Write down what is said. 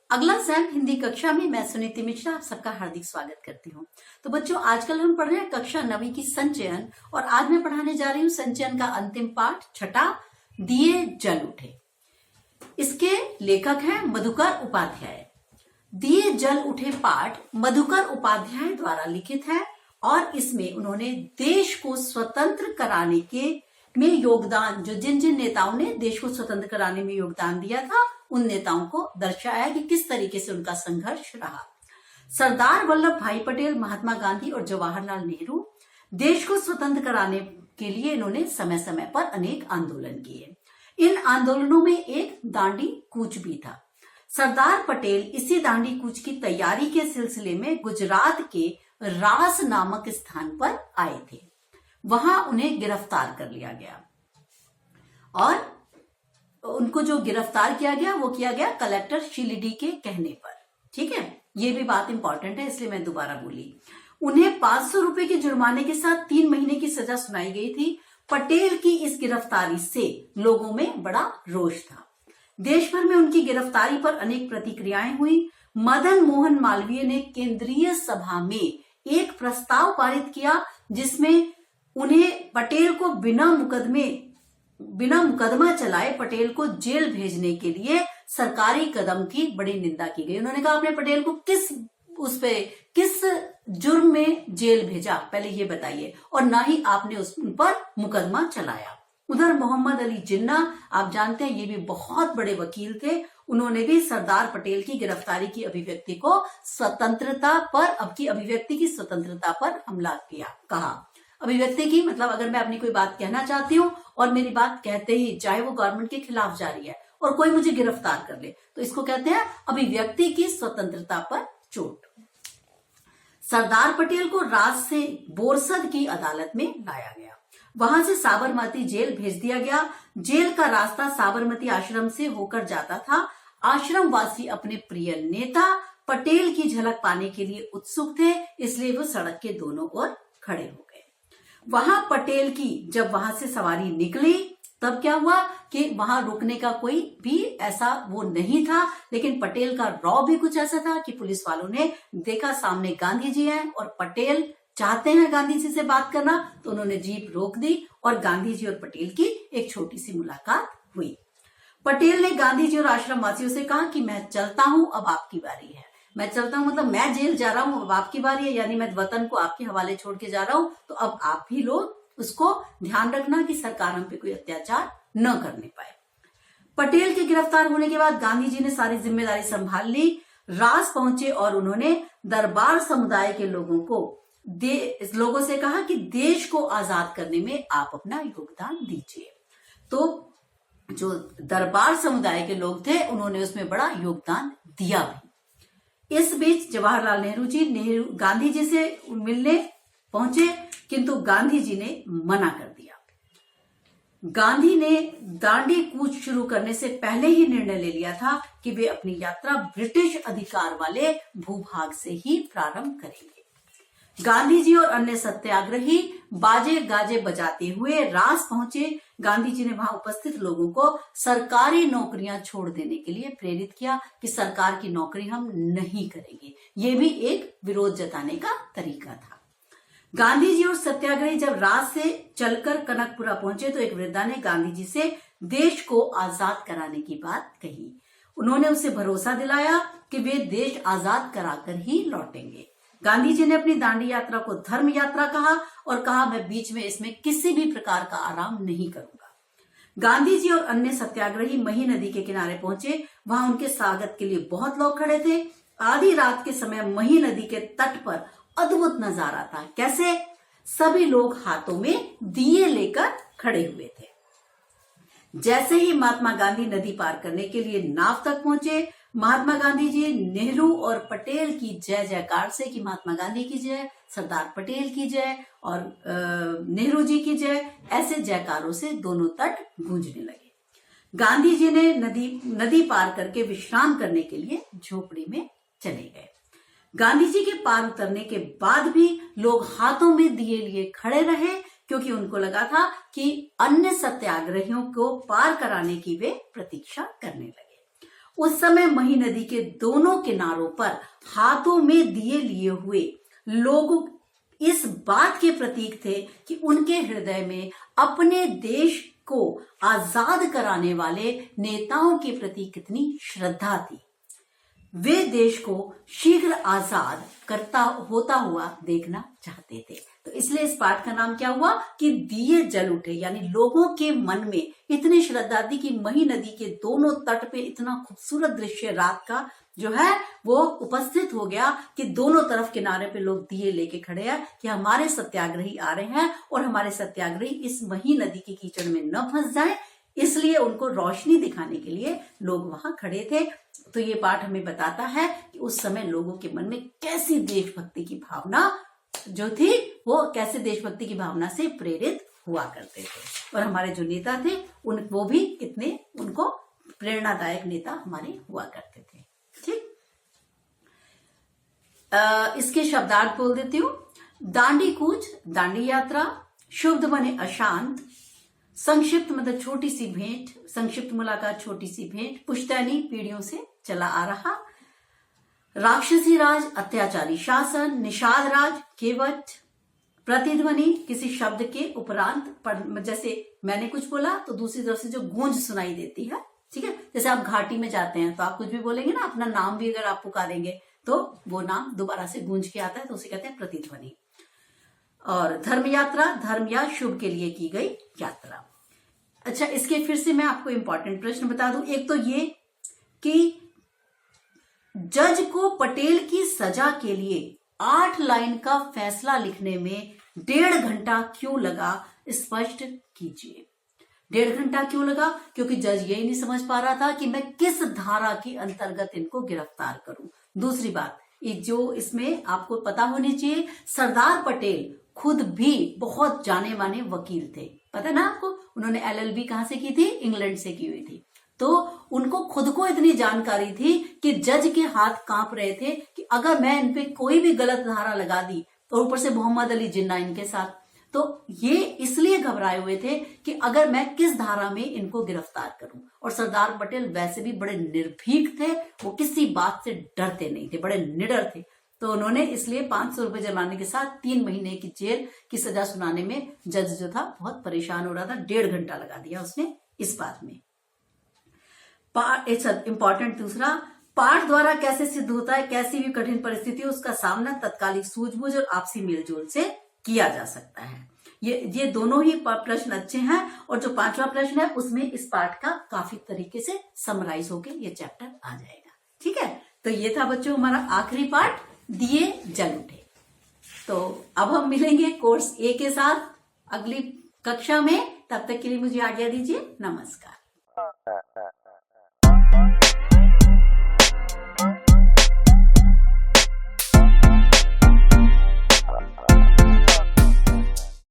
अगला सैम हिंदी कक्षा में मैं सुनीति मिश्रा आप सबका हार्दिक स्वागत करती हूँ। तो बच्चों, आजकल हम पढ़ रहे हैं कक्षा 9वीं की संचयन, और आज मैं पढ़ाने जा रही हूँ संचयन का अंतिम पाठ छठा, दिए जल उठे। इसके लेखक हैं मधुकर उपाध्याय। दिए जल उठे पाठ मधुकर उपाध्याय द्वारा लिखित है और इसमें उन्होंने देश को स्वतंत्र कराने के में योगदान, जो जिन जिन नेताओं ने देश को स्वतंत्र कराने में योगदान दिया था, उन नेताओं को दर्शाया कि किस तरीके से उनका संघर्ष रहा। सरदार वल्लभ भाई पटेल, महात्मा गांधी और जवाहरलाल नेहरू देश को स्वतंत्र कराने के लिए इन्होंने समय समय पर अनेक आंदोलन किए। इन आंदोलनों में एक दांडी कूच भी था। सरदार पटेल इसी दांडी कूच की तैयारी के सिलसिले में गुजरात के रास नामक स्थान पर आए थे। वहां उन्हें गिरफ्तार कर लिया गया और उनको जो गिरफ्तार किया गया वो किया गया कलेक्टर शिलिडी के कहने पर। ठीक है, ये भी बात इंपॉर्टेंट है, इसलिए मैं दोबारा बोली। उन्हें 500 रुपए के जुर्माने के साथ 3 महीने की सजा सुनाई गई थी। पटेल की इस गिरफ्तारी से लोगों में बड़ा रोष था। देश भर में उनकी गिरफ्तारी पर अनेक प्रतिक्रियाएं हुई। मदन मोहन मालवीय ने केंद्रीय सभा में एक प्रस्ताव पारित किया जिसमें उन्हें पटेल को बिना मुकदमा चलाए पटेल को जेल भेजने के लिए सरकारी कदम की बड़ी निंदा की गई। उन्होंने कहा आपने पटेल को किस जुर्म में जेल भेजा, पहले ये बताइए, और ना ही आपने उस पर मुकदमा चलाया। उधर मोहम्मद अली जिन्ना, आप जानते हैं, ये भी बहुत बड़े वकील थे। उन्होंने भी सरदार पटेल की गिरफ्तारी की अभिव्यक्ति को अभिव्यक्ति की स्वतंत्रता पर हमला किया। कहा अभिव्यक्ति की मतलब, अगर मैं अपनी कोई बात कहना चाहती हूँ और मेरी बात कहते ही, चाहे वो गवर्नमेंट के खिलाफ जा रही है और कोई मुझे गिरफ्तार कर ले, तो इसको कहते हैं अभिव्यक्ति की स्वतंत्रता पर चोट। सरदार पटेल को राज से बोरसद की अदालत में लाया गया। वहां से साबरमती जेल भेज दिया गया। जेल का रास्ता साबरमती आश्रम से होकर जाता था। आश्रम वासी अपने प्रिय नेता पटेल की झलक पाने के लिए उत्सुक थे, इसलिए वो सड़क के दोनों ओर खड़े हो गए। वहां पटेल की जब वहां से सवारी निकली, तब क्या हुआ कि वहां रुकने का कोई भी ऐसा वो नहीं था, लेकिन पटेल का रौ भी कुछ ऐसा था कि पुलिस वालों ने देखा सामने गांधी जी हैं और पटेल चाहते हैं गांधी जी से बात करना, तो उन्होंने जीप रोक दी और गांधी जी और पटेल की एक छोटी सी मुलाकात हुई। पटेल ने गांधी जी और आश्रम वासियों से कहा कि मैं चलता हूं, अब आपकी बारी है। मैं चलता हूं मतलब मैं जेल जा रहा हूं, अब आपकी बारी है, यानी मैं वतन को आपके हवाले छोड़ के जा रहा हूं, तो अब आप ही लोग उसको ध्यान रखना कि सरकार हम पे कोई अत्याचार न करने पाए। पटेल के गिरफ्तार होने के बाद गांधी जी ने सारी जिम्मेदारी संभाल ली। रास पहुंचे और उन्होंने दरबार समुदाय के लोगों से कहा कि देश को आजाद करने में आप अपना योगदान दीजिए। तो जो दरबार समुदाय के लोग थे उन्होंने उसमें बड़ा योगदान दिया भी। इस बीच जवाहरलाल नेहरू गांधी जी से मिलने पहुंचे, किंतु गांधी जी ने मना कर दिया। गांधी ने दांडी कूच शुरू करने से पहले ही निर्णय ले लिया था कि वे अपनी यात्रा ब्रिटिश अधिकार वाले भूभाग से ही प्रारंभ करेंगे। गांधी जी और अन्य सत्याग्रही बाजे गाजे बजाते हुए रास पहुंचे। गांधी जी ने वहां उपस्थित लोगों को सरकारी नौकरियां छोड़ देने के लिए प्रेरित किया कि सरकार की नौकरी हम नहीं करेंगे। ये भी एक विरोध जताने का तरीका था। गांधी जी और सत्याग्रही जब रात से चलकर कनकपुरा पहुंचे तो एक वृद्धा ने गांधी जी से देश को आजाद कराने की बात कही। उन्होंने उसे भरोसा दिलाया कि वे देश आजाद कराकर ही लौटेंगे। गांधी जी ने अपनी दांडी यात्रा को धर्म यात्रा कहा और कहा मैं बीच में इसमें किसी भी प्रकार का आराम नहीं करूंगा। गांधी जी और अन्य सत्याग्रही मही नदी के किनारे पहुंचे। वहां उनके स्वागत के लिए बहुत लोग खड़े थे। आधी रात के समय मही नदी के तट पर अद्भुत नजारा था। कैसे? सभी लोग हाथों में दिए लेकर खड़े हुए थे। जैसे ही महात्मा गांधी नदी पार करने के लिए नाव तक पहुंचे, महात्मा गांधी जी नेहरू और पटेल की जय जयकार से कि महात्मा गांधी की जय, सरदार पटेल की जय और नेहरू जी की जय, ऐसे जयकारों से दोनों तट गूंजने लगे। गांधी जी ने नदी पार करके विश्राम करने के लिए झोपड़ी में चले गए। गांधी जी के पार उतरने के बाद भी लोग हाथों में दिए लिए खड़े रहे, क्योंकि उनको लगा था कि अन्य सत्याग्रहियों को पार कराने की वे प्रतीक्षा करने लगे। उस समय मही नदी के दोनों किनारों पर हाथों में दिए लिए हुए लोग इस बात के प्रतीक थे कि उनके हृदय में अपने देश को आजाद कराने वाले नेताओं के प्रति कितनी श्रद्धा थी। वे देश को शीघ्र आजाद करता होता हुआ देखना चाहते थे। तो इसलिए इस पाठ का नाम क्या हुआ कि दिए जल उठे, यानी लोगों के मन में इतनी श्रद्धा थी कि मही नदी के दोनों तट पे इतना खूबसूरत दृश्य रात का जो है वो उपस्थित हो गया कि दोनों तरफ किनारे पे लोग दिए लेके खड़े हैं कि हमारे सत्याग्रही आ रहे हैं और हमारे सत्याग्रही इस मही नदी की कीचड़ में न फंस जाए, इसलिए उनको रोशनी दिखाने के लिए लोग वहां खड़े थे। तो ये पाठ हमें बताता है कि उस समय लोगों के मन में कैसी देशभक्ति की भावना जो थी वो कैसे देशभक्ति की भावना से प्रेरित हुआ करते थे। और हमारे जो नेता थे वो भी कितने उनको प्रेरणादायक नेता हमारे हुआ करते थे। ठीक, इसके शब्दार्थ बोल देती हूँ। दांडी कूच, दांडी यात्रा, शुभ माने अशांत, संक्षिप्त मतलब छोटी सी भेंट, संक्षिप्त मुलाकात छोटी सी भेंट, पुश्तैनी पीढ़ियों से चला आ रहा, राक्षसी राज अत्याचारी शासन, निषाद राज केवट, प्रतिध्वनि किसी शब्द के उपरांत, जैसे मैंने कुछ बोला तो दूसरी तरफ से जो गूंज सुनाई देती है। ठीक है, जैसे आप घाटी में जाते हैं तो आप कुछ भी बोलेंगे ना, अपना नाम भी अगर आप पुकारेंगे तो वो नाम दोबारा से गूंज के आता है, तो उसे कहते हैं प्रतिध्वनि। और धर्म यात्रा, धर्म या शुभ के लिए की गई यात्रा। अच्छा, इसके फिर से मैं आपको इंपॉर्टेंट प्रश्न बता दूं। एक तो ये कि जज को पटेल की सजा के लिए 8 लाइन का फैसला लिखने में 1.5 घंटा क्यों लगा, स्पष्ट कीजिए। 1.5 घंटा क्यों लगा? क्योंकि जज यही नहीं समझ पा रहा था कि मैं किस धारा के अंतर्गत इनको गिरफ्तार करूं। दूसरी बात, ये जो इसमें आपको पता होनी चाहिए, सरदार पटेल खुद भी बहुत जाने माने वकील थे। पता ना आपको, उन्होंने LLB कहां से की थी? इंग्लैंड से की हुई थी। तो उनको खुद को इतनी जानकारी थी कि जज के हाथ कांप रहे थे कि अगर मैं इन पे कोई भी गलत धारा लगा दी, और ऊपर से मोहम्मद अली जिन्ना इनके साथ, तो ये इसलिए घबराए हुए थे कि अगर मैं किस धारा में इनको गिरफ्तार करूं। और सरदार पटेल वैसे भी बड़े निर्भीक थे, वो किसी बात से डरते नहीं थे, बड़े निडर थे। तो उन्होंने इसलिए 500 रुपए जुर्माने के साथ 3 महीने की जेल की सजा सुनाने में जज जो था बहुत परेशान हो रहा था। 1.5 घंटा लगा दिया उसने इस बात में। इंपॉर्टेंट दूसरा, पाठ द्वारा कैसे सिद्ध होता है कैसी भी कठिन परिस्थिति उसका सामना तत्कालिक सूझबूझ और आपसी मेलजोल से किया जा सकता है। ये दोनों ही प्रश्न अच्छे हैं। और जो 5वां प्रश्न है उसमें इस पाठ का काफी तरीके से समराइज होके ये चैप्टर आ जाएगा। ठीक है, तो ये था बच्चों हमारा आखिरी पाठ, दिए जल उठे। तो अब हम मिलेंगे कोर्स A के साथ अगली कक्षा में। तब तक के लिए मुझे आज्ञा दीजिए। नमस्कार।